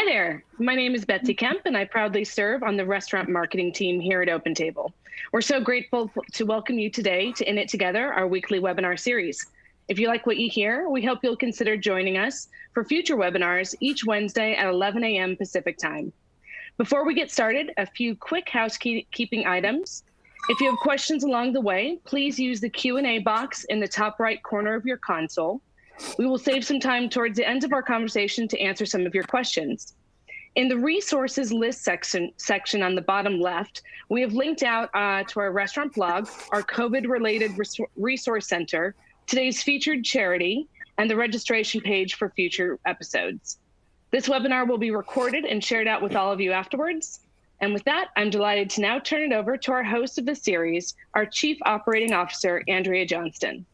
Hi there, my name is Betsy Kemp and I proudly serve on the restaurant marketing team here at OpenTable. We're so grateful to welcome you today to In It Together, our weekly webinar series. If you like what you hear, we hope you'll consider joining us for future webinars each Wednesday at 11 a.m. Pacific time. Before we get started, a few quick housekeeping items. If you have questions along the way, please use the Q&A box in the top right corner of your console. We will save some time towards the end of our conversation to answer some of your questions. In the resources list section on the bottom left, we have linked out to our restaurant blog, our COVID-related resource center, today's featured charity, and the registration page for future episodes. This webinar will be recorded and shared out with all of you afterwards. And with that, I'm delighted to now turn it over to our host of the series, our Chief Operating Officer, Andrea Johnston.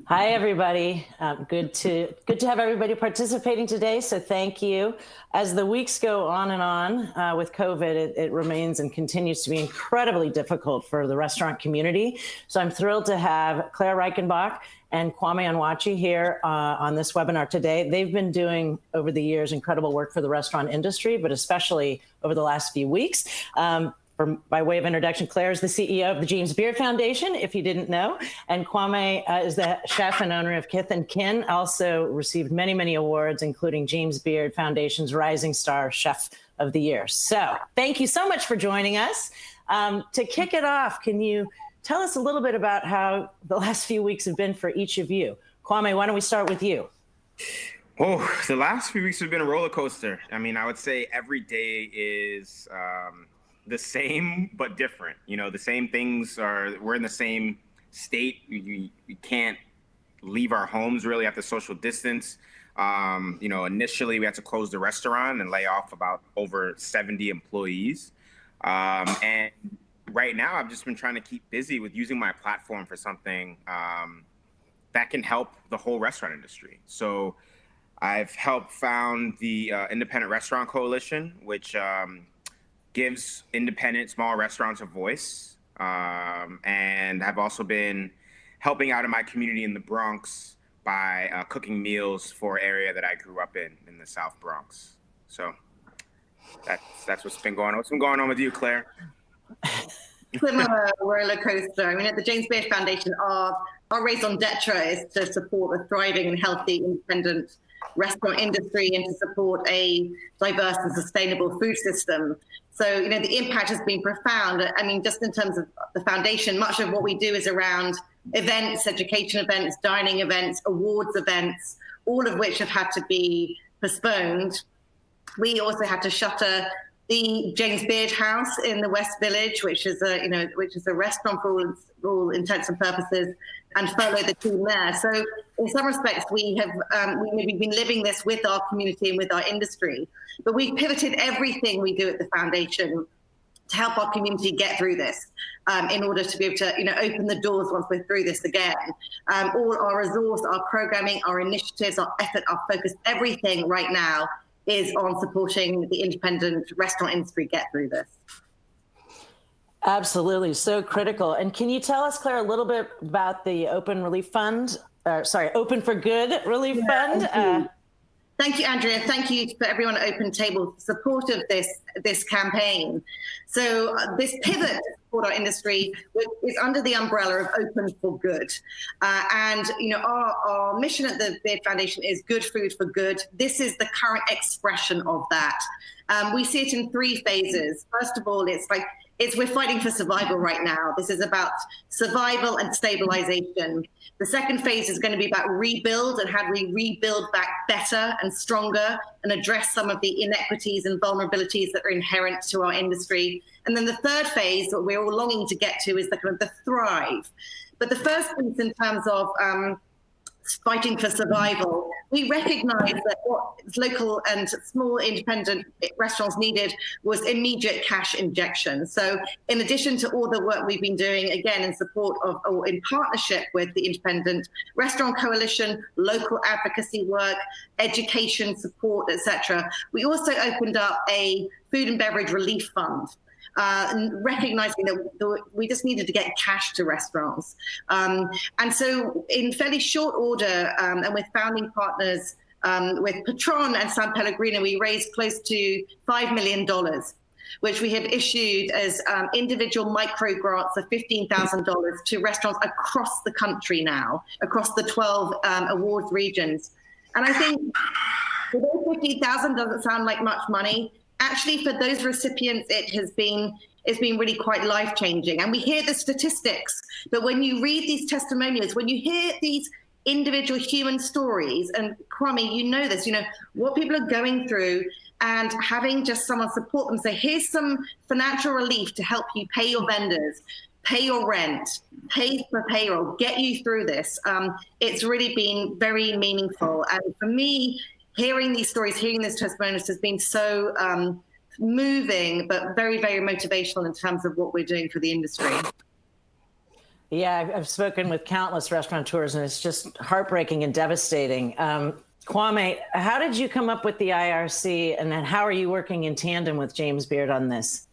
Hi, everybody. Good to have everybody participating today. So thank you. As the weeks go on and on with COVID, it remains and continues to be incredibly difficult for the restaurant community. So I'm thrilled to have Clare Reichenbach and Kwame Onwuachi here on this webinar today. They've been doing over the years incredible work for the restaurant industry, but especially over the last few weeks. By way of introduction, Clare is the CEO of the James Beard Foundation, if you didn't know, and Kwame is the chef and owner of Kith and Kin, also received many, many awards, including James Beard Foundation's Rising Star Chef of the Year. So thank you so much for joining us. To kick it off, can you tell us a little bit about how the last few weeks have been for each of you? Kwame, why don't we start with you? Oh, the last few weeks have been a roller coaster. I mean, I would say every day is the same but different. You know, the same things we're in the same state. We can't leave our homes really, have to social distance. You know, initially we had to close the restaurant and lay off about over 70 employees. And right now I've just been trying to keep busy with using my platform for something that can help the whole restaurant industry. So I've helped found the Independent Restaurant Coalition, which gives independent small restaurants a voice. And I've also been helping out in my community in the Bronx by cooking meals for an area that I grew up in the South Bronx. So that's what's been going on. What's been going on with you, Clare? Similar roller coaster. I mean, at the James Beard Foundation, our raison d'etre is to support a thriving and healthy independent restaurant industry and to support a diverse and sustainable food system. So, you know, the impact has been profound. I mean, just in terms of the foundation, much of what we do is around events, education events, dining events, awards events, all of which have had to be postponed. We also had to shutter the James Beard House in the West Village, which is a restaurant for all intents and purposes, and follow the team there. So in some respects, we've been living this with our community and with our industry, but we've pivoted everything we do at the foundation to help our community get through this in order to be able to, open the doors once we're through this again. All our resource, our programming, our initiatives, our effort, our focus, everything right now is on supporting the independent restaurant industry get through this. Absolutely, so critical. And can you tell us, Clare, a little bit about the Open for Good Relief Fund? Thank you, Andrea. Thank you for everyone at OpenTable for support of this campaign. So this pivot to support our industry is under the umbrella of Open for Good. Our mission at the Beard Foundation is good food for good. This is the current expression of that. We see it in three phases. First of all, we're fighting for survival right now. This is about survival and stabilization. The second phase is going to be about rebuild and how do we rebuild back better and stronger and address some of the inequities and vulnerabilities that are inherent to our industry. And then the third phase that we're all longing to get to is the thrive. But the first piece in terms of fighting for survival, we recognize that what local and small independent restaurants needed was immediate cash injection. So in addition to all the work we've been doing, again, in support of or in partnership with the Independent Restaurant Coalition, local advocacy work, education support, etc., we also opened up a food and beverage relief fund. Recognizing that we just needed to get cash to restaurants. And so in fairly short order, and with founding partners with Patron and San Pellegrino, we raised close to $5 million, which we have issued as individual micro grants of $15,000 to restaurants across the country now, across the 12 awards regions. And I think for those 50,000 doesn't sound like much money. Actually, for those recipients, it's been really quite life-changing. And we hear the statistics, but when you read these testimonials, when you hear these individual human stories, and Kwame, you know this, what people are going through, and having just someone support them, say, here's some financial relief to help you pay your vendors, pay your rent, pay for payroll, get you through this. It's really been very meaningful. And for me, hearing these stories, hearing these testimonials has been so moving, but very, very motivational in terms of what we're doing for the industry. Yeah, I've spoken with countless restaurateurs, and it's just heartbreaking and devastating. Kwame, how did you come up with the IRC, and then how are you working in tandem with James Beard on this?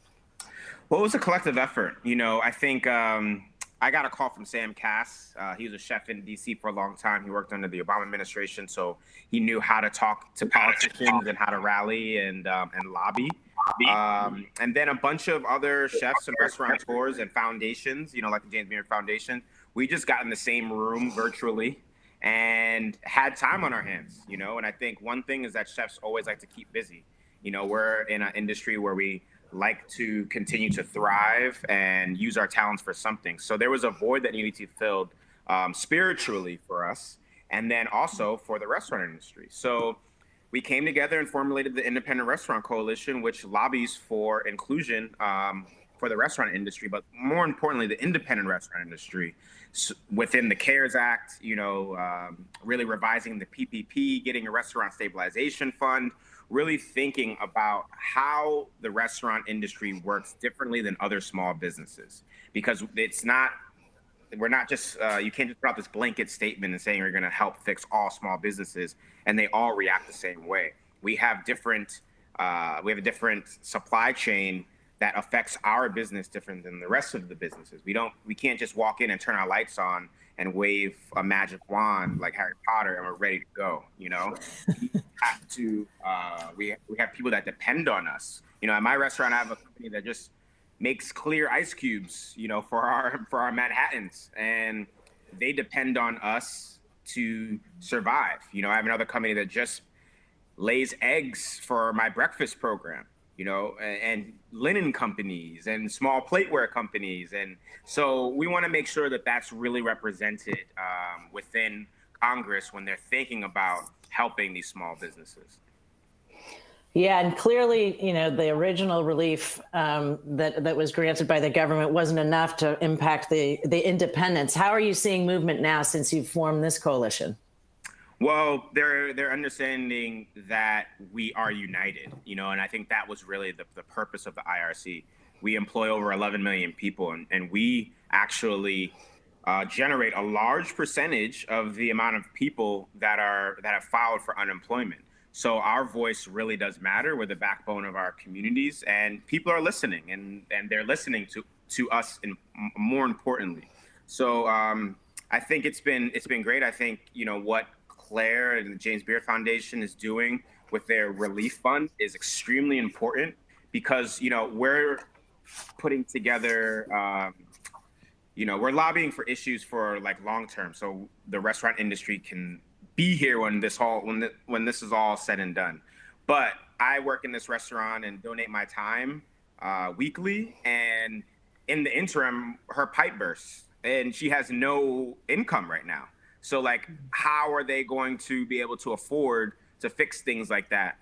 Well, it was a collective effort. I think I got a call from Sam Cass. He was a chef in D.C. for a long time. He worked under the Obama administration, so he knew how to talk to politicians and how to rally and lobby. And then a bunch of other chefs and restaurateurs and foundations, like the James Beard Foundation, we just got in the same room virtually and had time on our hands, and I think one thing is that chefs always like to keep busy. We're in an industry where we like to continue to thrive and use our talents for something. So there was a void that needed to be filled spiritually for us, and then also for the restaurant industry. So we came together and formulated the Independent Restaurant Coalition, which lobbies for inclusion for the restaurant industry, but more importantly, the independent restaurant industry within the CARES Act, really revising the PPP, getting a restaurant stabilization fund, really thinking about how the restaurant industry works differently than other small businesses. Because we're not just, you can't just put out this blanket statement and saying you're gonna help fix all small businesses and they all react the same way. We have a different supply chain that affects our business different than the rest of the businesses. We can't just walk in and turn our lights on and wave a magic wand like Harry Potter and we're ready to go. We have to. We have people that depend on us. At my restaurant, I have a company that just makes clear ice cubes, for our Manhattans, and they depend on us to survive. I have another company that just lays eggs for my breakfast program. And linen companies and small plateware companies. And so we want to make sure that that's really represented within Congress when they're thinking about helping these small businesses. Yeah, and clearly, the original relief that was granted by the government wasn't enough to impact the independents. How are you seeing movement now since you've formed this coalition? Well, they're understanding that we are united, and I think that was really the purpose of the IRC. We employ over 11 million people, and we actually generate a large percentage of the amount of people that have filed for unemployment. So our voice really does matter. We're the backbone of our communities, and people are listening, and they're listening to us, and more importantly. So I think it's been great. I think what Clare and the James Beard Foundation is doing with their relief fund is extremely important because, we're putting together, we're lobbying for issues for long term. So the restaurant industry can be here when this is all said and done. But I work in this restaurant and donate my time weekly. And in the interim, her pipe bursts and she has no income right now. So how are they going to be able to afford to fix things like that,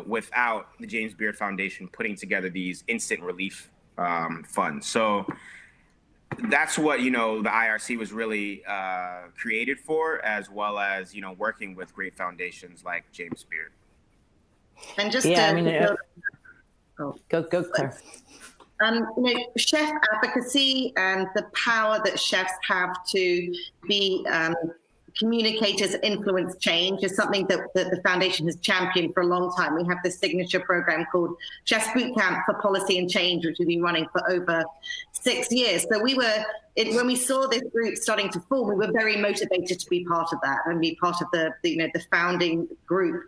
without the James Beard Foundation putting together these instant relief funds? So that's what, the IRC was really created for, as well as, working with great foundations like James Beard. And just go, Claire. Chef advocacy and the power that chefs have to be communicators, influence change is something that the foundation has championed for a long time. We have this signature program called Chefs Bootcamp for Policy and Change, which we've been running for over 6 years. So we were when we saw this group starting to form, we were very motivated to be part of that and be part of the founding group,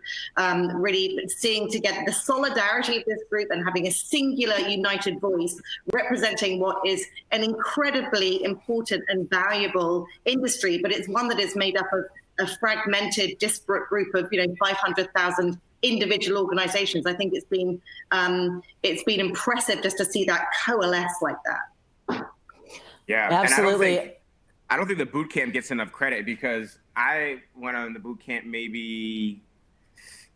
really seeing together the solidarity of this group and having a singular united voice representing what is an incredibly important and valuable industry, but it's one that is made up of a fragmented, disparate group of 500,000 individual organizations. I think it's been impressive just to see that coalesce like that. Yeah, absolutely. And I don't think the boot camp gets enough credit, because I went on the boot camp maybe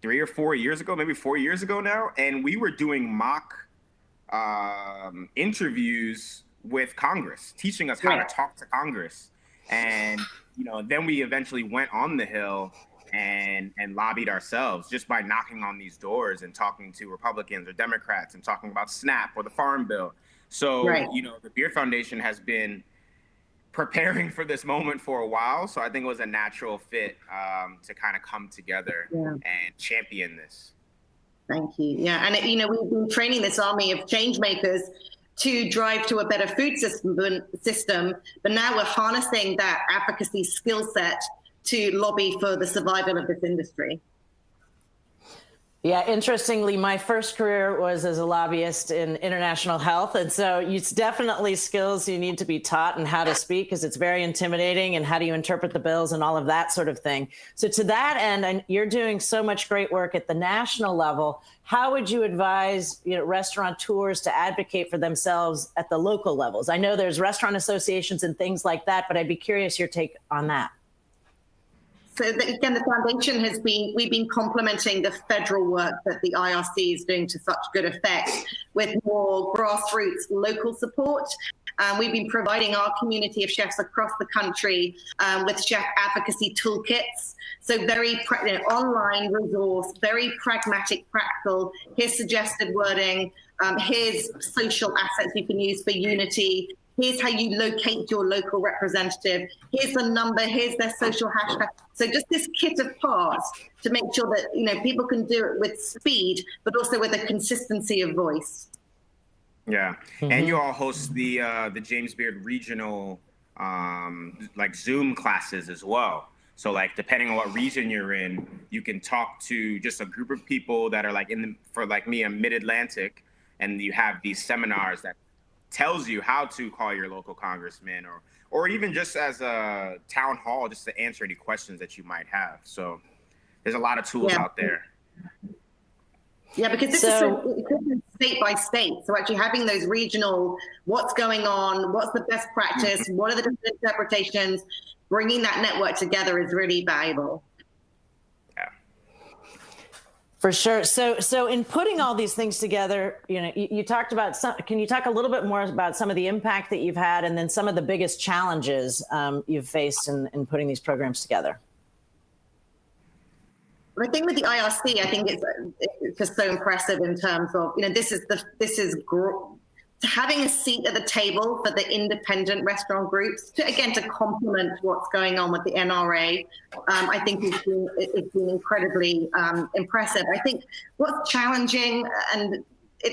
3 or 4 years ago, maybe 4 years ago now, and we were doing mock interviews with Congress, teaching us how to talk to Congress. And then we eventually went on the Hill and lobbied ourselves just by knocking on these doors and talking to Republicans or Democrats and talking about SNAP or the Farm Bill. So, the Beard Foundation has been preparing for this moment for a while. So I think it was a natural fit to kind of come together and champion this. Thank you. Yeah. And, we've been training this army of change makers to drive to a better food system, but now we're harnessing that advocacy skill set to lobby for the survival of this industry. Yeah, interestingly, my first career was as a lobbyist in international health. And so it's definitely skills you need to be taught and how to speak, because it's very intimidating, and how do you interpret the bills and all of that sort of thing. So to that end, and you're doing so much great work at the national level, how would you advise restaurateurs to advocate for themselves at the local levels? I know there's restaurant associations and things like that, but I'd be curious your take on that. So again, the foundation we've been complementing the federal work that the IRC is doing to such good effect with more grassroots local support. We've been providing our community of chefs across the country with chef advocacy toolkits. So very online resource, very pragmatic, practical. Here's suggested wording. Here's social assets you can use for unity. Here's how you locate your local representative. Here's the number. Here's their social hashtag. So just this kit of parts to make sure that people can do it with speed, but also with a consistency of voice. Yeah, and you all host the James Beard Regional Zoom classes as well. So depending on what region you're in, you can talk to just a group of people that are for me, I'm Mid-Atlantic, and you have these seminars that tells you how to call your local congressman, or even just as a town hall, just to answer any questions that you might have. So there's a lot of tools out there. Yeah, because this is state by state. So actually having those regional, what's going on, what's the best practice, what are the different interpretations, bringing that network together is really valuable. For sure. So in putting all these things together, you talked about can you talk a little bit more about some of the impact that you've had, and then some of the biggest challenges you've faced in putting these programs together? I think with the IRC, I think it's just so impressive in terms of, this is having a seat at the table for the independent restaurant groups to complement what's going on with the NRA. I think it's been incredibly impressive. I think what's challenging, and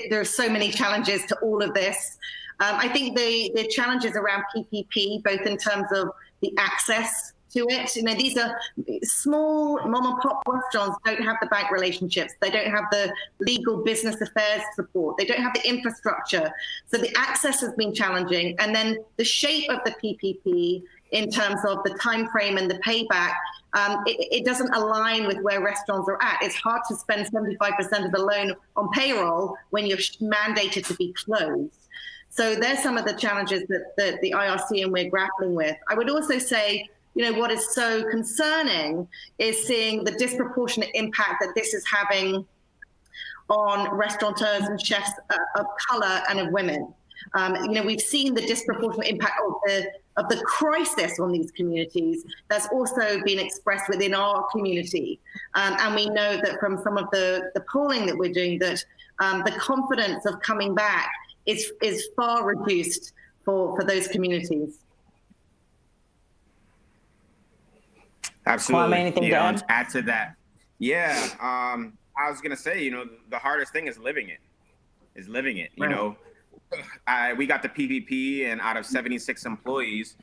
there's so many challenges to all of this. I think the challenges around PPP, both in terms of the access to it. These are small mom and pop restaurants, don't have the bank relationships. They don't have the legal business affairs support. They don't have the infrastructure. So the access has been challenging. And then the shape of the PPP in terms of the time frame and the payback, it doesn't align with where restaurants are at. It's hard to spend 75% of the loan on payroll when you're mandated to be closed. So there's some of the challenges that the IRC and we're grappling with. I would also say, what is so concerning is seeing the disproportionate impact that this is having on restaurateurs and chefs of color and of women. We've seen the disproportionate impact of the crisis on these communities that's also been expressed within our community. And we know that from some of the polling that we're doing that the confidence of coming back is far reduced for those communities. Absolutely. Kwame, anything to add to that? Yeah. I was going to say, the hardest thing is living it. Right. we got the PPP, and out of 76 employees,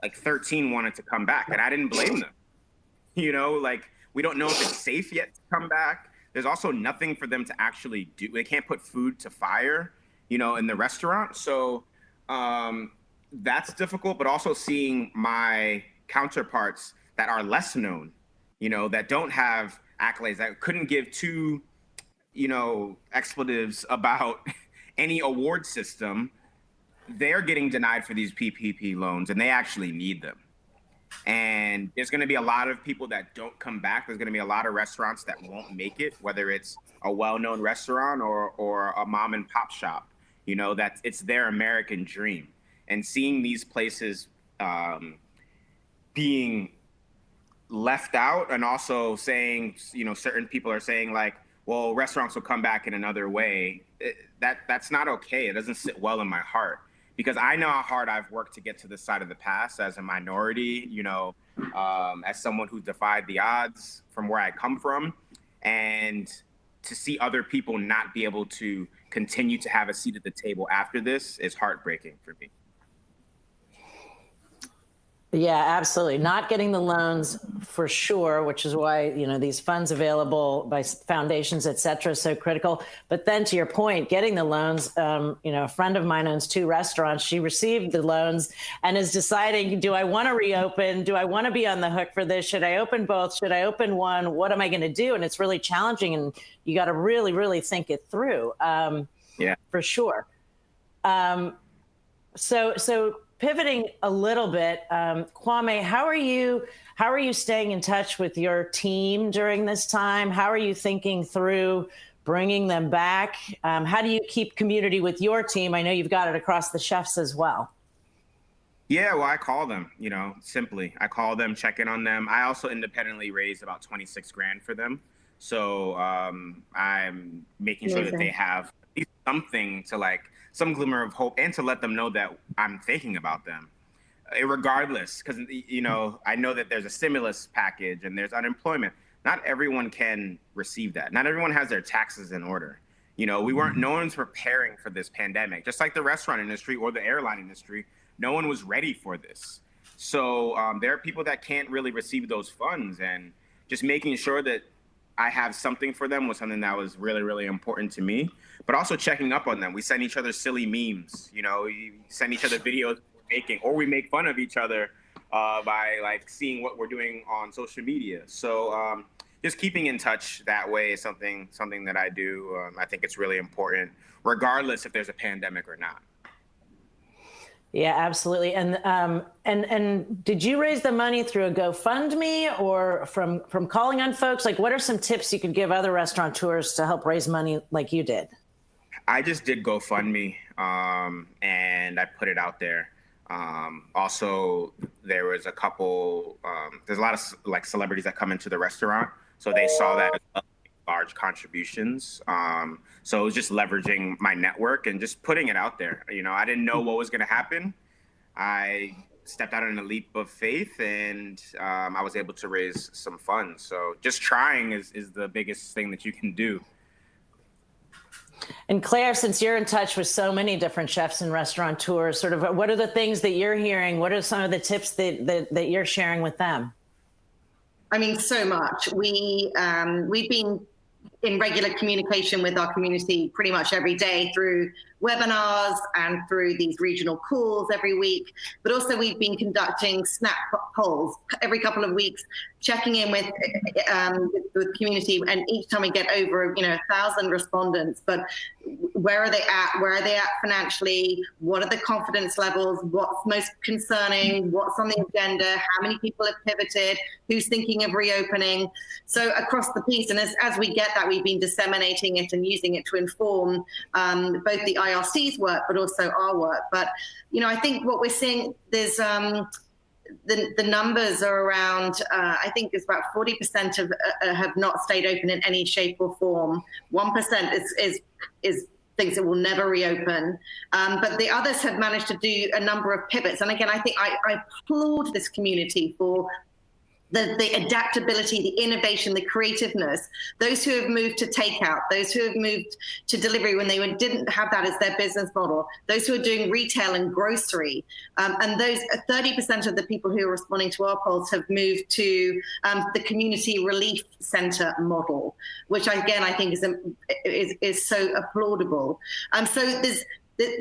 like 13 wanted to come back, and I didn't blame them. Like, we don't know if it's safe yet to come back. There's also nothing for them to actually do. They can't put food to fire, in the restaurant. So that's difficult, but also seeing my counterparts that are less known, that don't have accolades, that couldn't give two, expletives about any award system, they're getting denied for these PPP loans, and they actually need them. And there's going to be a lot of people that don't come back. There's going to be a lot of restaurants that won't make it, whether it's a well-known restaurant or a mom and pop shop, that it's their American dream. And seeing these places being left out, and also saying, certain people are saying like, well, restaurants will come back in another way. That's not okay. It doesn't sit well in my heart, because I know how hard I've worked to get to this side of the past as a minority, as someone who defied the odds from where I come from, and to see other people not be able to continue to have a seat at the table after this is heartbreaking for me. Yeah, absolutely. Not getting the loans for sure, which is why, these funds available by foundations, et cetera, is so critical. But then to your point, getting the loans, a friend of mine owns 2 restaurants. She received the loans and is deciding, do I want to reopen? Do I want to be on the hook for this? Should I open both? Should I open one? What am I going to do? And it's really challenging, and you got to really, really think it through. Yeah, for sure. So pivoting a little bit, Kwame, how are you staying in touch with your team during this time? How are you thinking through bringing them back? How do you keep community with your team? I know you've got it across the chefs as well. Yeah, well, I call them, simply. I call them, check in on them. I also independently raised about 26 grand for them. So I'm making sure that they have at least something to some glimmer of hope, and to let them know that I'm thinking about them, regardless. Because, I know that there's a stimulus package and there's unemployment. Not everyone can receive that. Not everyone has their taxes in order. No one's preparing for this pandemic. Just like the restaurant industry or the airline industry, no one was ready for this. So there are people that can't really receive those funds, and just making sure that I have something for them was something that was really, really important to me. But also checking up on them. We send each other silly memes, we send each other videos we're making, or we make fun of each other by seeing what we're doing on social media. So just keeping in touch that way is something that I do. I think it's really important, regardless if there's a pandemic or not. Yeah, absolutely. And did you raise the money through a GoFundMe or from calling on folks? What are some tips you could give other restaurateurs to help raise money like you did? I just did GoFundMe, and I put it out there. Also, there was a couple, there's a lot of celebrities that come into the restaurant. So they saw that as large contributions. So it was just leveraging my network and just putting it out there. I didn't know what was going to happen. I stepped out on a leap of faith, and I was able to raise some funds. So just trying is the biggest thing that you can do. And Claire, since you're in touch with so many different chefs and restaurateurs, sort of what are the things that you're hearing? What are some of the tips that you're sharing with them? I mean, so much. We've been in regular communication with our community pretty much every day through webinars and through these regional calls every week. But also we've been conducting snap polls every couple of weeks, checking in with community. And each time we get over, 1,000 respondents, but where are they at? Where are they at financially? What are the confidence levels? What's most concerning? What's on the agenda? How many people have pivoted? Who's thinking of reopening? So across the piece, and as we get that, we've been disseminating it and using it to inform both the IRC's work, but also our work. But, I think what we're seeing, there's the numbers are around, I think it's about 40% have not stayed open in any shape or form. 1% is things that will never reopen. But the others have managed to do a number of pivots. And again, I think I applaud this community for the adaptability, the innovation, the creativeness, those who have moved to takeout, those who have moved to delivery when they didn't have that as their business model, those who are doing retail and grocery, and those 30% of the people who are responding to our polls have moved to the community relief center model, which again, I think is so applaudable. So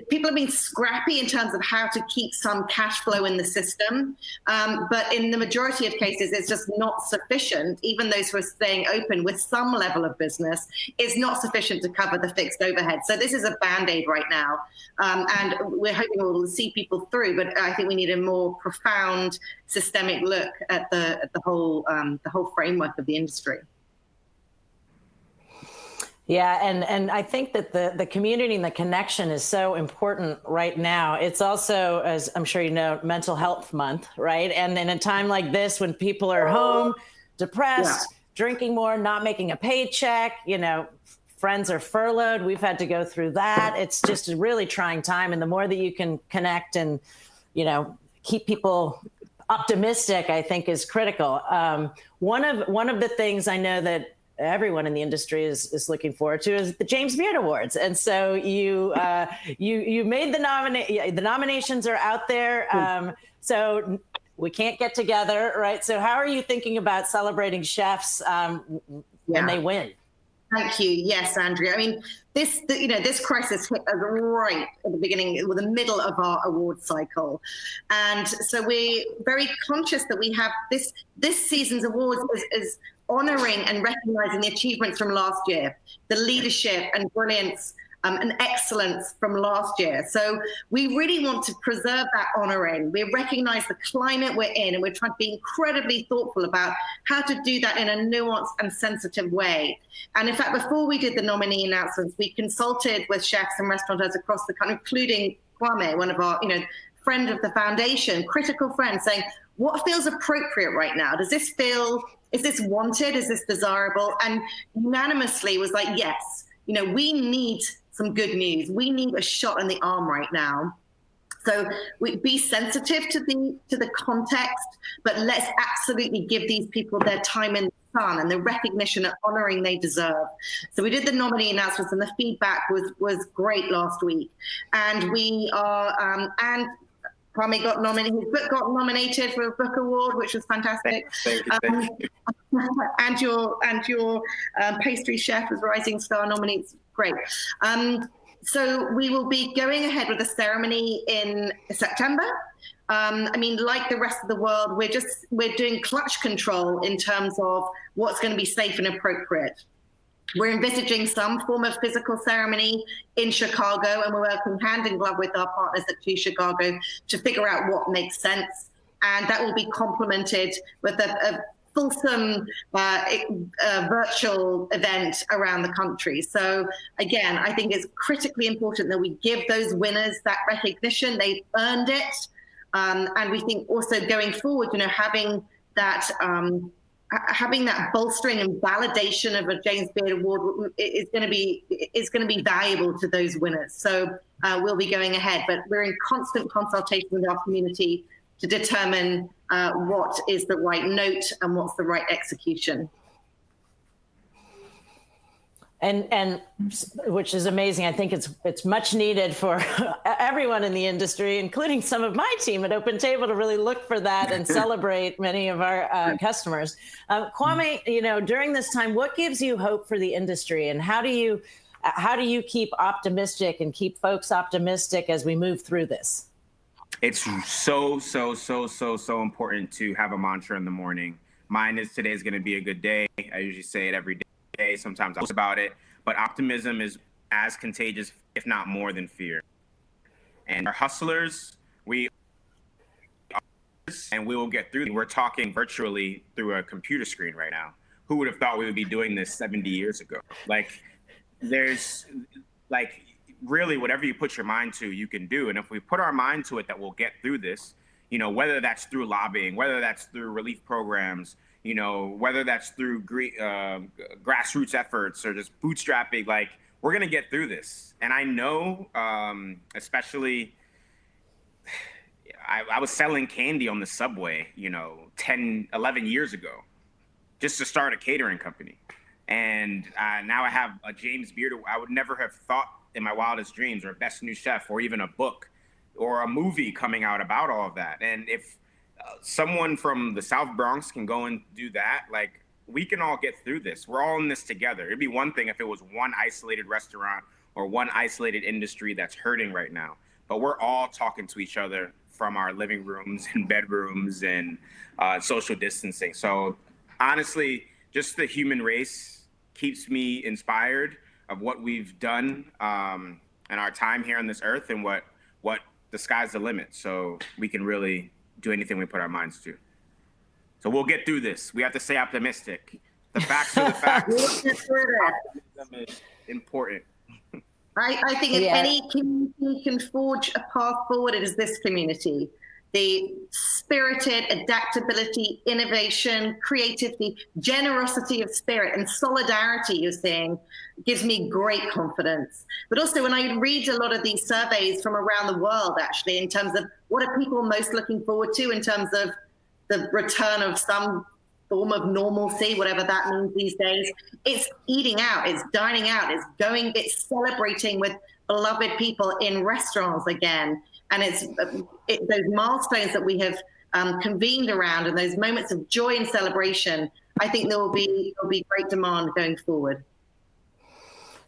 people have been scrappy in terms of how to keep some cash flow in the system. But in the majority of cases, it's just not sufficient. Even those who are staying open with some level of business is not sufficient to cover the fixed overhead. So this is a Band-Aid right now. And we're hoping we'll see people through, but I think we need a more profound systemic look at the whole framework of the industry. Yeah, and I think that the community and the connection is so important right now. It's also, as I'm sure you know, Mental Health Month, right? And in a time like this, when people are home, depressed, drinking more, not making a paycheck, friends are furloughed. We've had to go through that. It's just a really trying time. And the more that you can connect and, keep people optimistic, I think is critical. One of the things I know that everyone in the industry is looking forward to is the James Beard Awards. And so you made the nominations are out there. So we can't get together, right? So how are you thinking about celebrating chefs when they win? Thank you. Yes, Andrea. I mean, this crisis hit us right at the beginning, or the middle of our award cycle. And so we're very conscious that we have this season's awards is honoring and recognizing the achievements from last year, the leadership and brilliance and excellence from last year. So we really want to preserve that honoring. We recognize the climate we're in, and we're trying to be incredibly thoughtful about how to do that in a nuanced and sensitive way. And in fact, before we did the nominee announcements, we consulted with chefs and restaurateurs across the country, including Kwame, one of our, friend of the foundation, critical friend, saying, what feels appropriate right now? Is this wanted? Is this desirable? And unanimously was like, yes, we need some good news. We need a shot in the arm right now. So we be sensitive to the context, but let's absolutely give these people their time in the sun and the recognition and honoring they deserve. So we did the nominee announcements, and the feedback was great last week. And we are and Kwame got nominated. His book got nominated for a book award, which was fantastic. Thank you. And your pastry chef was Rising Star nominee. It's great. So we will be going ahead with the ceremony in September. Like the rest of the world, we're doing clutch control in terms of what's going to be safe and appropriate. We're envisaging some form of physical ceremony in Chicago, and we're working hand in glove with our partners at Choose Chicago to figure out what makes sense. And that will be complemented with a fulsome virtual event around the country. So again, I think it's critically important that we give those winners that recognition. They've earned it. And we think also going forward, having that bolstering and validation of a James Beard Award is going to be valuable to those winners. So we'll be going ahead, but we're in constant consultation with our community to determine what is the right note and what's the right execution. And which is amazing. I think it's much needed for everyone in the industry, including some of my team at OpenTable, to really look for that and celebrate many of our customers. Kwame, during this time, what gives you hope for the industry, and how do you keep optimistic and keep folks optimistic as we move through this? It's so important to have a mantra in the morning. Mine is today's going to be a good day. I usually say it every day. Sometimes I post about it, but optimism is as contagious, if not more, than fear. And our hustlers, we will get through. We're talking virtually through a computer screen right now. Who would have thought we would be doing this 70 years ago? There's really whatever you put your mind to, you can do. And if we put our mind to it, that we'll get through this, whether that's through lobbying, whether that's through relief programs, whether that's through grassroots efforts or just bootstrapping, we're going to get through this. And I know, especially I was selling candy on the subway, 10, 11 years ago, just to start a catering company. And now I have a James Beard. I would never have thought in my wildest dreams, or Best New Chef, or even a book or a movie coming out about all of that. And if someone from the South Bronx can go and do that, like, we can all get through this. We're all in this together. It'd be one thing if it was one isolated restaurant or one isolated industry that's hurting right now, but we're all talking to each other from our living rooms and bedrooms and social distancing. So honestly, just the human race keeps me inspired of what we've done and our time here on this earth, and what the sky's the limit. So we can really do anything we put our minds to. So we'll get through this. We have to stay optimistic. The facts are the facts. Optimism is important. I think if any community can forge a path forward, it is this community. The spirited adaptability, innovation, creativity, generosity of spirit, and solidarity you're seeing gives me great confidence. But also when I read a lot of these surveys from around the world, actually, in terms of what are people most looking forward to in terms of the return of some form of normalcy, whatever that means these days, it's eating out, it's dining out, it's celebrating with beloved people in restaurants again. And it's those milestones that we have convened around, and those moments of joy and celebration. I think there'll be great demand going forward.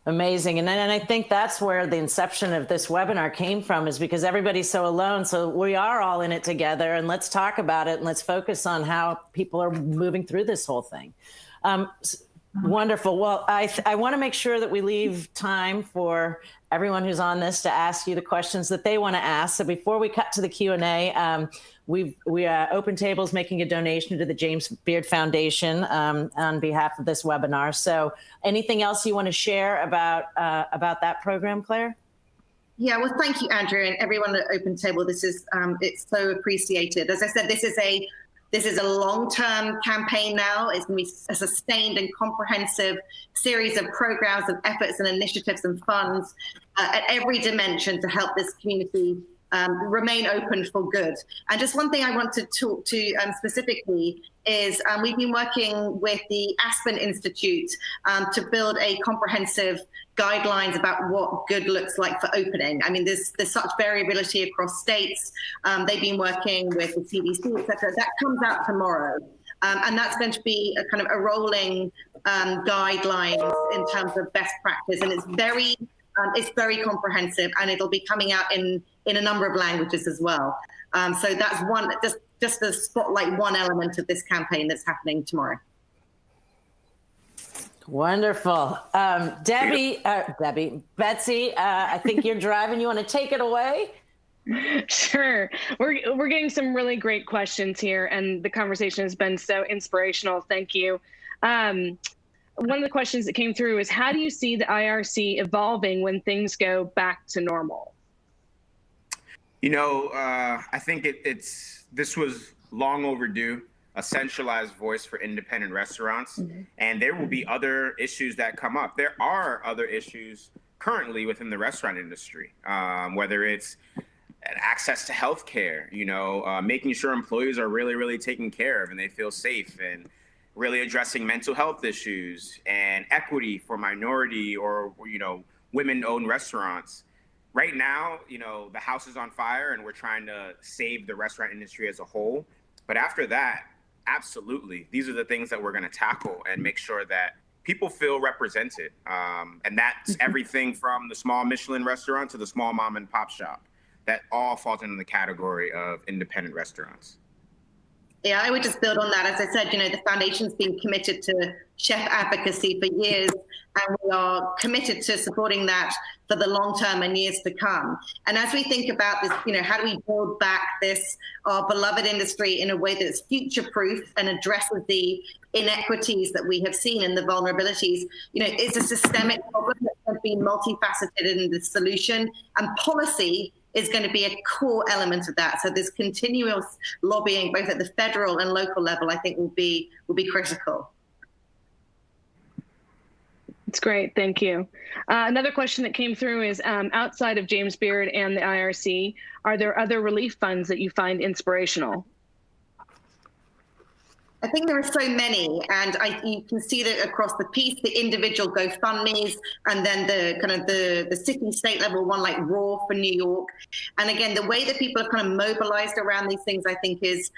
Amazing. And I think that's where the inception of this webinar came from, is because everybody's so alone. So we are all in it together, and let's talk about it, and let's focus on how people are moving through this whole thing. Wonderful. Well, I want to make sure that we leave time for everyone who's on this to ask you the questions that they want to ask. So before we cut to the Q&A, OpenTable is making a donation to the James Beard Foundation on behalf of this webinar. So anything else you want to share about that program, Claire? Yeah, well, thank you, Andrea, and everyone at OpenTable. This is it's so appreciated. As I said, this is a long-term campaign now. It's going to be a sustained and comprehensive series of programs and efforts and initiatives and funds at every dimension to help this community remain open for good. And just one thing I want to talk to specifically is we've been working with the Aspen Institute to build a comprehensive guidelines about what good looks like for opening. I mean, there's such variability across states. They've been working with the CDC, et cetera. That comes out tomorrow. And that's going to be a kind of a rolling guidelines in terms of best practice. And it's very comprehensive, and it'll be coming out in a number of languages as well. So that's one, just to spotlight one element of this campaign that's happening tomorrow. Wonderful. Betsy, I think you're driving. You want to take it away? Sure. We're getting some really great questions here, and the conversation has been so inspirational. Thank you. One of the questions that came through is, how do you see the IRC evolving when things go back to normal? I think this was long overdue, a centralized voice for independent restaurants. Mm-hmm. And there will be other issues that come up. There are other issues currently within the restaurant industry, whether it's access to healthcare, making sure employees are really, really taken care of and they feel safe, and really addressing mental health issues and equity for minority or, women-owned restaurants. Right now, the house is on fire and we're trying to save the restaurant industry as a whole. But after that, absolutely, these are the things that we're going to tackle and make sure that people feel represented. And that's everything from the small Michelin restaurant to the small mom and pop shop. That all falls into the category of independent restaurants. Yeah, I would just build on that. As I said, the foundation's been committed to chef advocacy for years, and we are committed to supporting that for the long term and years to come. And as we think about this, how do we build back our beloved industry in a way that's future-proof and addresses the inequities that we have seen and the vulnerabilities? It's a systemic problem that's going to be multifaceted in the solution, and policy is going to be a core element of that. So this continuous lobbying, both at the federal and local level, I think will be critical. It's great. Thank you. Another question that came through is, outside of James Beard and the IRC, are there other relief funds that you find inspirational? I think there are so many, and you can see that across the piece, the individual GoFundMe's, and then the kind of the city state level one like Raw for New York. And again, the way that people have kind of mobilized around these things, I think is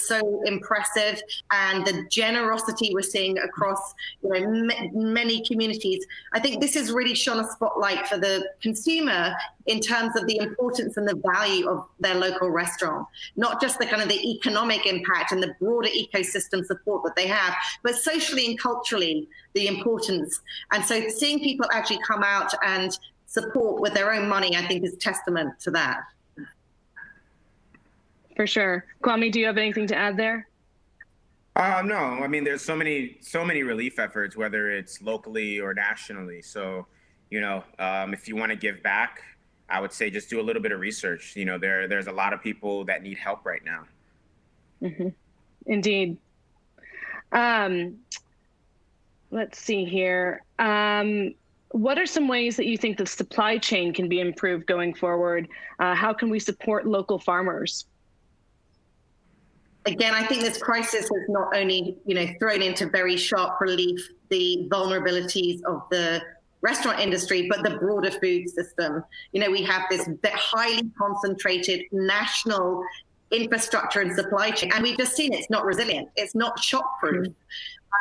so impressive. And the generosity we're seeing across many communities. I think this has really shone a spotlight for the consumer in terms of the importance and the value of their local restaurant, not just the kind of the economic impact and the broader ecosystem support that they have, but socially and culturally, the importance. And so seeing people actually come out and support with their own money, I think is testament to that. For sure. Kwame, do you have anything to add there? No, I mean, there's so many relief efforts, whether it's locally or nationally. So, if you want to give back, I would say just do a little bit of research. There's a lot of people that need help right now. Mm-hmm. Indeed. Let's see here. What are some ways that you think the supply chain can be improved going forward? How can we support local farmers? Again, I think this crisis has not only, thrown into very sharp relief the vulnerabilities of the restaurant industry, but the broader food system. We have this highly concentrated national infrastructure and supply chain, and we've just seen it's not resilient, it's not shock-proof,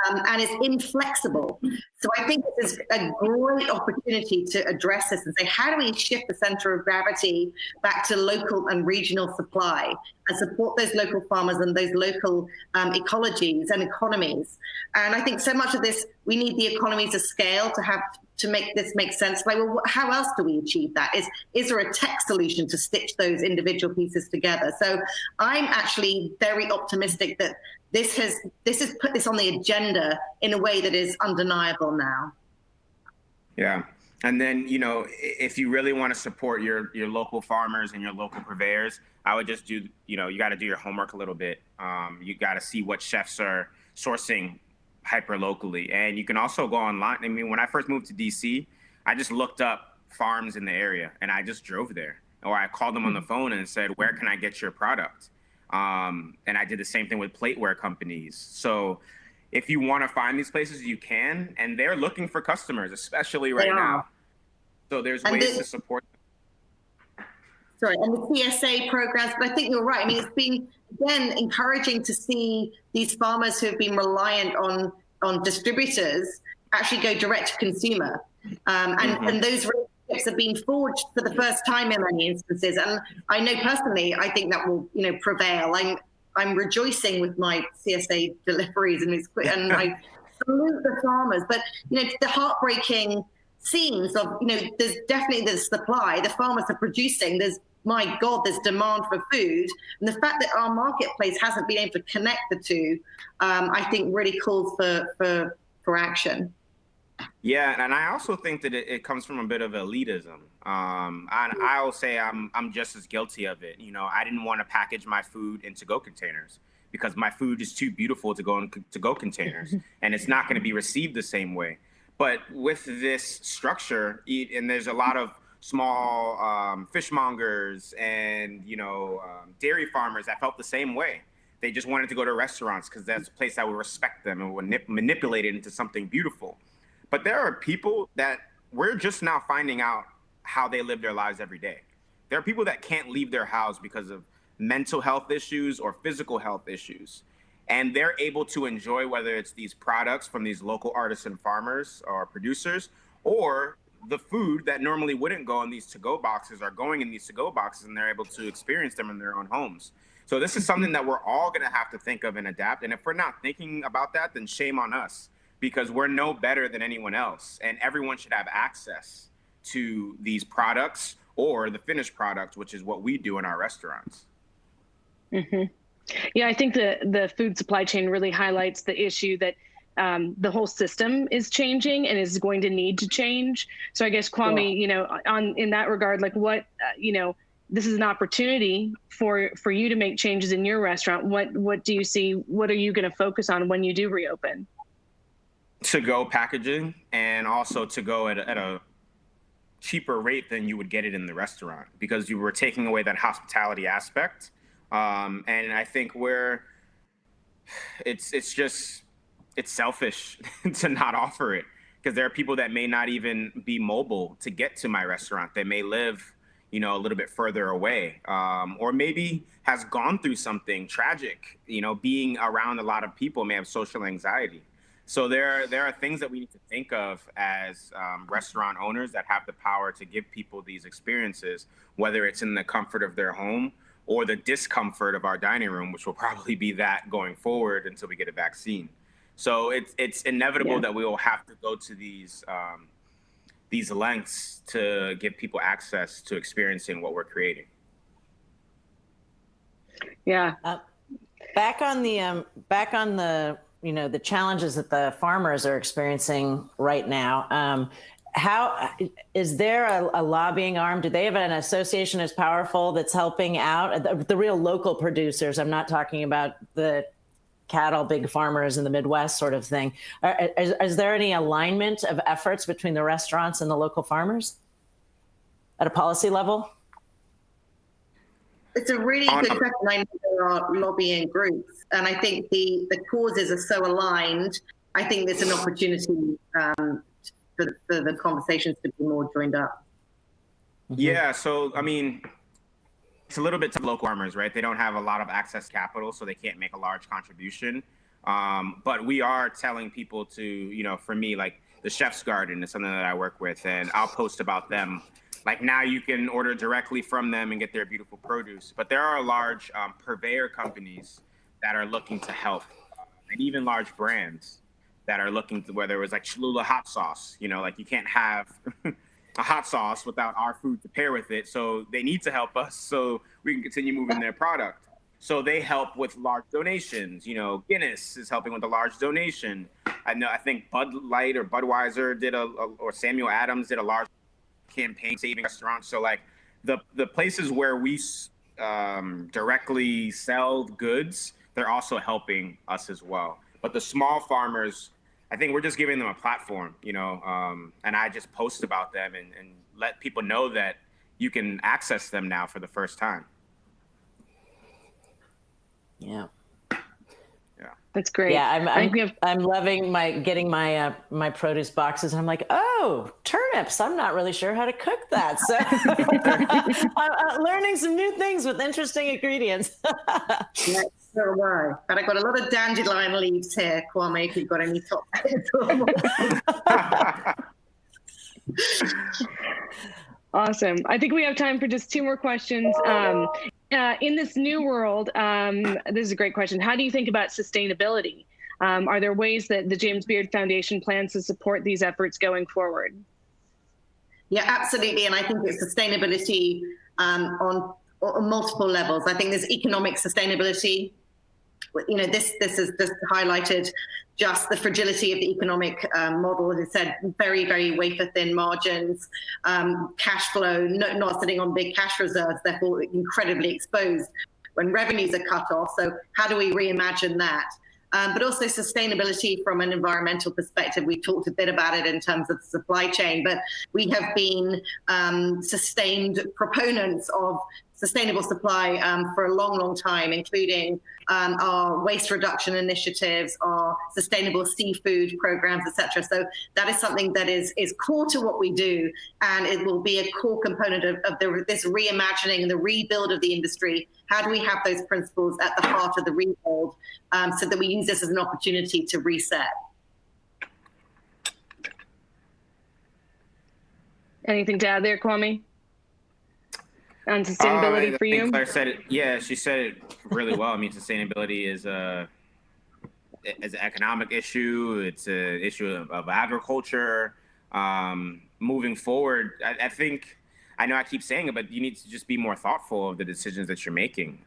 and it's inflexible. So I think this is a great opportunity to address this and say, how do we shift the center of gravity back to local and regional supply and support those local farmers and those local ecologies and economies? And I think so much of this, we need the economies of scale to make this make sense. Like, well, how else do we achieve that? Is there a tech solution to stitch those individual pieces together? So I'm actually very optimistic that this has put this on the agenda in a way that is undeniable now. Yeah. And then, if you really want to support your local farmers and your local purveyors, I would just do, you got to do your homework a little bit. You got to see what chefs are sourcing hyper locally. And you can also go online. I mean, when I first moved to DC, I just looked up farms in the area and I just drove there, or I called them on the phone and said, where can I get your product? And I did the same thing with plateware companies. So if you want to find these places, you can, and they're looking for customers, especially right now. So there's ways to support them. Sorry, and the CSA programs, but I think you're right. I mean, it's been, again, encouraging to see these farmers who have been reliant on distributors actually go direct to consumer. And those relationships have been forged for the first time in many instances. And I know personally, I think that will, prevail. I'm rejoicing with my CSA deliveries and I salute the farmers. But, the heartbreaking scenes of, there's definitely the supply, the farmers are producing, there's demand for food. And the fact that our marketplace hasn't been able to connect the two, I think really calls for action. Yeah, and I also think that it comes from a bit of elitism. And I'll say I'm just as guilty of it. I didn't want to package my food in to-go containers because my food is too beautiful to go in to-go containers, and it's not going to be received the same way. But with this structure, and there's a lot of small fishmongers and dairy farmers that felt the same way. They just wanted to go to restaurants because that's a place that would respect them and would manipulate it into something beautiful. But there are people that we're just now finding out how they live their lives every day. There are people that can't leave their house because of mental health issues or physical health issues. And they're able to enjoy, whether it's these products from these local artisan farmers or producers, or the food that normally wouldn't go in these to-go boxes are going in these to-go boxes, and they're able to experience them in their own homes. So this is something that we're all going to have to think of and adapt. And if we're not thinking about that, then shame on us, because we're no better than anyone else. And everyone should have access to these products or the finished product, which is what we do in our restaurants. Mm-hmm. Yeah, I think the food supply chain really highlights the issue that the whole system is changing and is going to need to change. So I guess, Kwame, in that regard, like what, this is an opportunity for you to make changes in your restaurant. What do you see? What are you going to focus on when you do reopen? to-go packaging, and also to go at a cheaper rate than you would get it in the restaurant, because you were taking away that hospitality aspect. And I think it's selfish to not offer it, because there are people that may not even be mobile to get to my restaurant. They may live, a little bit further away, or maybe has gone through something tragic. Being around a lot of people may have social anxiety. So there are things that we need to think of as restaurant owners that have the power to give people these experiences, whether it's in the comfort of their home or the discomfort of our dining room, which will probably be that going forward until we get a vaccine. So it's inevitable that we will have to go to these lengths to give people access to experiencing what we're creating. Yeah. Back on the the challenges that the farmers are experiencing right now. How is there a lobbying arm? Do they have an association as powerful that's helping out the real local producers? I'm not talking about the cattle big farmers in the Midwest sort of thing. Is there any alignment of efforts between the restaurants and the local farmers at a policy level? It's a really good question. I know there are lobbying groups, and I think the causes are so aligned. I think there's an opportunity for the conversations to be more joined up. Yeah, so it's a little bit to local farmers, right? They don't have a lot of access capital, so they can't make a large contribution. But we are telling people to, for me, like the Chef's Garden is something that I work with, and I'll post about them. Like now you can order directly from them and get their beautiful produce. But there are large purveyor companies that are looking to help, and even large brands that are looking to, whether it was like Cholula hot sauce, like you can't have a hot sauce without our food to pair with it. So they need to help us so we can continue moving their product. So they help with large donations. Guinness is helping with a large donation. I think Bud Light or Budweiser did or Samuel Adams did a large campaign saving restaurants. So like the places where we directly sell goods, they're also helping us as well. But the small farmers, I think we're just giving them a platform, and I just post about them and let people know that you can access them now for the first time. Yeah. That's great. Yeah, I'm loving getting my produce boxes, and I'm like, oh, turnips. I'm not really sure how to cook that. So I'm learning some new things with interesting ingredients. Yes, so am I. And I got a lot of dandelion leaves here, Kwame, if you've got any top. Awesome. I think we have time for just two more questions. In this new world, this is a great question. How do you think about sustainability? Are there ways that the James Beard Foundation plans to support these efforts going forward? Yeah, absolutely. And I think it's sustainability on multiple levels. I think there's economic sustainability. This has just highlighted just the fragility of the economic model. As I said, very, very wafer thin margins, cash flow, not sitting on big cash reserves, therefore incredibly exposed when revenues are cut off. So how do we reimagine that? But also sustainability from an environmental perspective. We talked a bit about it in terms of the supply chain, but we have been sustained proponents of sustainable supply for a long, long time, including our waste reduction initiatives, our sustainable seafood programs, et cetera. So that is something that is core to what we do, and it will be a core component of this reimagining and the rebuild of the industry. How do we have those principles at the heart of the rebuild so that we use this as an opportunity to reset? Anything to add there, Kwame? On sustainability for you? Claire said it. Yeah, she said it really well. Sustainability is an economic issue. It's an issue of agriculture. Moving forward, I think, I know I keep saying it, but you need to just be more thoughtful of the decisions that you're making,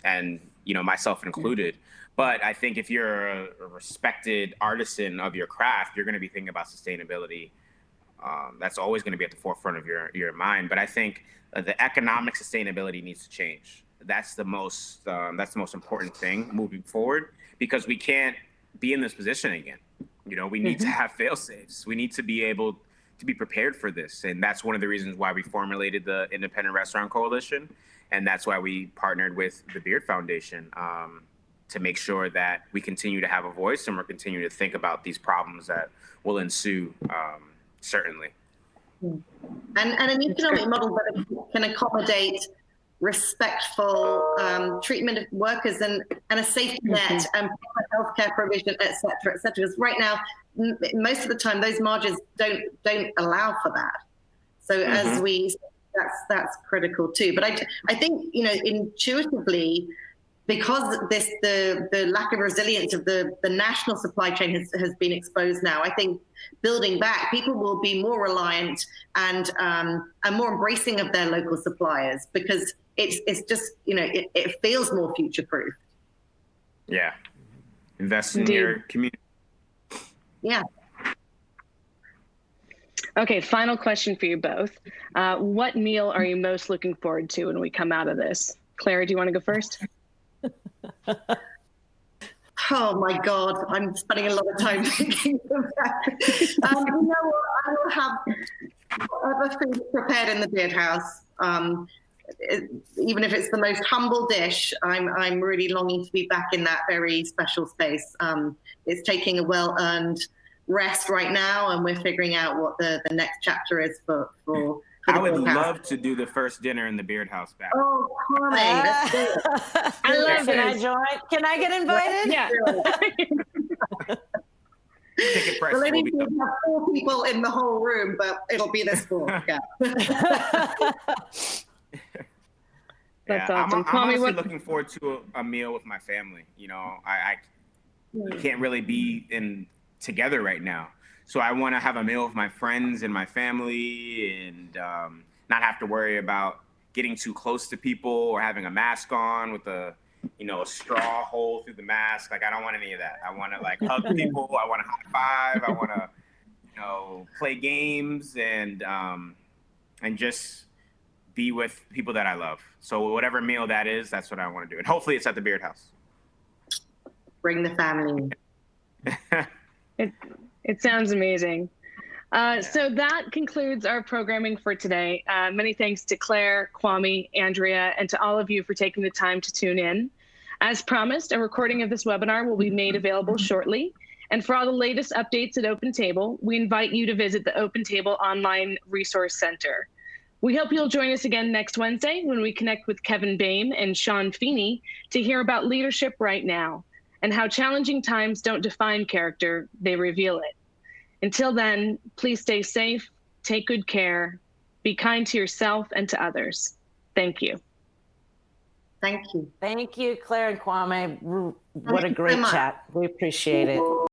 and myself included. But I think if you're a respected artisan of your craft, you're going to be thinking about sustainability. That's always going to be at the forefront of your mind. But I think the economic sustainability needs to change. That's the most important thing moving forward, because we can't be in this position again. We need to have fail safes. We need to be able to be prepared for this. And that's one of the reasons why we formulated the Independent Restaurant Coalition. And that's why we partnered with the Beard Foundation to make sure that we continue to have a voice and we're continuing to think about these problems that will ensue, certainly. And an economic model that can accommodate respectful treatment of workers and a safety net and healthcare provision, et cetera, et cetera. Because right now, most of the time, those margins don't allow for that. So as that's critical too. But I think, intuitively, because the lack of resilience of the national supply chain has been exposed now, I think building back, people will be more reliant and more embracing of their local suppliers, because it's just, it feels more future-proof. Yeah. Invest in your community. Yeah. Okay, final question for you both. What meal are you most looking forward to when we come out of this? Claire, do you want to go first? Oh my God, I'm spending a lot of time thinking of that. I will have whatever food prepared in the Beard House. Even if it's the most humble dish, I'm really longing to be back in that very special space. It's taking a well-earned rest right now, and we're figuring out what the next chapter is for I would love to do the first dinner in the Beard House back. Oh, Kwame, let's do it. I love Can I join? Can I get invited? Yeah. Ticket price Well, will be we have 4 people in the whole room, but it'll be this 4. Yeah. That's yeah, awesome. I'm Kwame, honestly looking forward to a meal with my family. I can't really be together right now. So I want to have a meal with my friends and my family and not have to worry about getting too close to people or having a mask on with a straw hole through the mask. Like, I don't want any of that. I want to hug people. I want to high five. I want to, play games and just be with people that I love. So whatever meal that is, that's what I want to do. And hopefully it's at the Beard House. Bring the family. It sounds amazing. So that concludes our programming for today. Many thanks to Claire, Kwame, Andrea, and to all of you for taking the time to tune in. As promised, a recording of this webinar will be made available shortly. And for all the latest updates at OpenTable, we invite you to visit the OpenTable Online Resource Center. We hope you'll join us again next Wednesday when we connect with Kevin Boehm and Sean Feeney to hear about leadership right now and how challenging times don't define character, they reveal it. Until then, please stay safe, take good care, be kind to yourself and to others. Thank you. Thank you. Thank you, Claire and Kwame. What a great chat. We appreciate it.